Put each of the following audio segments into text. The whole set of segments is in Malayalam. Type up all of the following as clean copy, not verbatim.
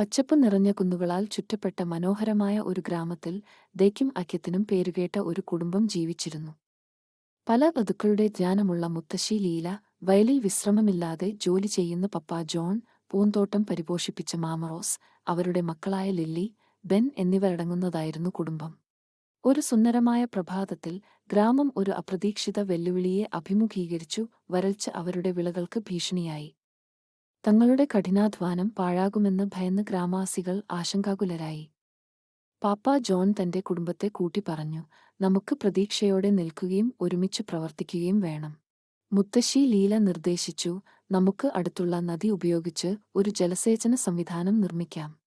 പച്ചപ്പ് നിറഞ്ഞ കുന്നുകളാൽ ചുറ്റപ്പെട്ട മനോഹരമായ ഒരു ഗ്രാമത്തിൽ ദേക്കും അക്യത്തിനും പേരുകേട്ട ഒരു കുടുംബം ജീവിച്ചിരുന്നു. പല ഋതുക്കളുടെ ധ്യാനമുള്ള മുത്തശ്ശി ലീല, വയലിൽ വിശ്രമമില്ലാതെ ജോലി ചെയ്യുന്ന പപ്പ ജോൺ, പൂന്തോട്ടം പരിപോഷിപ്പിച്ച മാമ റോസ്, അവരുടെ മക്കളായ ലില്ലി, ബെൻ എന്നിവരടങ്ങുന്നതായിരുന്നു കുടുംബം. ഒരു സുന്ദരമായ പ്രഭാതത്തിൽ ഗ്രാമം ഒരു അപ്രതീക്ഷിത വെല്ലുവിളിയെ അഭിമുഖീകരിച്ചു. വരൾച്ച അവരുടെ വിളകൾക്ക് ഭീഷണിയായി. തങ്ങളുടെ കഠിനാധ്വാനം പാഴാകുമെന്ന് ഭയന്ന് ഗ്രാമവാസികൾ ആശങ്കാകുലരായി. പാപ്പ ജോൺ തന്റെ കുടുംബത്തെ കൂട്ടിപ്പറഞ്ഞു, നമുക്ക് പ്രതീക്ഷയോടെ നിൽക്കുകയും ഒരുമിച്ച് പ്രവർത്തിക്കുകയും വേണം. മുത്തശ്ശി ലീല നിർദ്ദേശിച്ചു, നമുക്ക് അടുത്തുള്ള നദി ഉപയോഗിച്ച് ഒരു ജലസേചന സംവിധാനം നിർമ്മിക്കാം.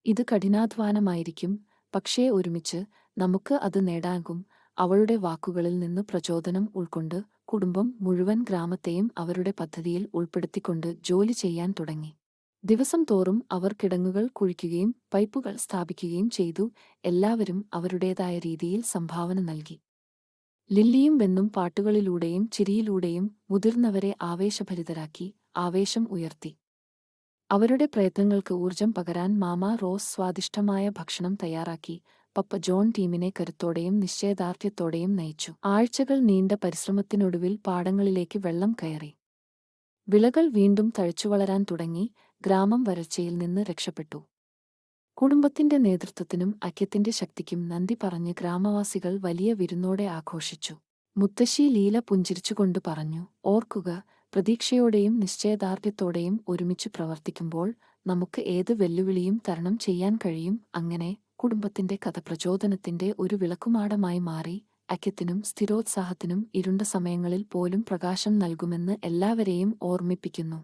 ഇത് കഠിനാധ്വാനമായിരിക്കും, പക്ഷേ ഒരുമിച്ച് നമുക്ക് അത് നേടാനാകും. അവളുടെ വാക്കുകളിൽ നിന്ന് പ്രചോദനം ഉൾക്കൊണ്ട് കുടുംബം മുഴുവൻ ഗ്രാമത്തെയും അവരുടെ പദ്ധതിയിൽ ഉൾപ്പെടുത്തിക്കൊണ്ട് ജോലി ചെയ്യാൻ തുടങ്ങി. ദിവസം തോറും അവർ കിടങ്ങുകൾ കുഴിക്കുകയും പൈപ്പുകൾ സ്ഥാപിക്കുകയും ചെയ്തു. എല്ലാവരും അവരുടേതായ രീതിയിൽ സംഭാവന നൽകി. ലില്ലിയും ബെന്നും പാട്ടുകളിലൂടെയും ചിരിയിലൂടെയും മുതിർന്നവരെ ആവേശഭരിതരാക്കി, ആവേശം ഉയർത്തി. അവരുടെ പ്രയത്നങ്ങൾക്ക് ഊർജം പകരാൻ മാമ റോസ് സ്വാദിഷ്ടമായ ഭക്ഷണം തയ്യാറാക്കി. പപ്പ ജോൺ ടീമിനെ കരുത്തോടെയും നിശ്ചയദാർഢ്യത്തോടെയും നയിച്ചു. ആഴ്ചകൾ നീണ്ട പരിശ്രമത്തിനൊടുവിൽ പാടങ്ങളിലേക്ക് വെള്ളം കയറി. വിളകൾ വീണ്ടും തഴച്ചുവളരാൻ തുടങ്ങി. ഗ്രാമം വരൾച്ചയിൽ നിന്ന് രക്ഷപ്പെട്ടു. കുടുംബത്തിന്റെ നേതൃത്വത്തിനും അക്യത്തിന്റെ ശക്തിക്കും നന്ദി പറഞ്ഞ് ഗ്രാമവാസികൾ വലിയ വിരുന്നോടെ ആഘോഷിച്ചു. മുത്തശ്ശി ലീല പുഞ്ചിരിച്ചുകൊണ്ട് പറഞ്ഞു, ഓർക്കുക, പ്രതീക്ഷയോടെയും നിശ്ചയദാർഢ്യത്തോടെയും ഒരുമിച്ച് പ്രവർത്തിക്കുമ്പോൾ നമുക്ക് ഏത് വെല്ലുവിളിയും തരണം ചെയ്യാൻ കഴിയും. അങ്ങനെ കുടുംബത്തിന്റെ കഥ പ്രചോദനത്തിന്റെ ഒരു വിളക്കുമാടമായി മാറി. അക്യത്തിനും സ്ഥിരോത്സാഹത്തിനും ഇരുണ്ട സമയങ്ങളിൽ പോലും പ്രകാശം നൽകുമെന്ന് എല്ലാവരെയും ഓർമ്മിപ്പിക്കുന്നു.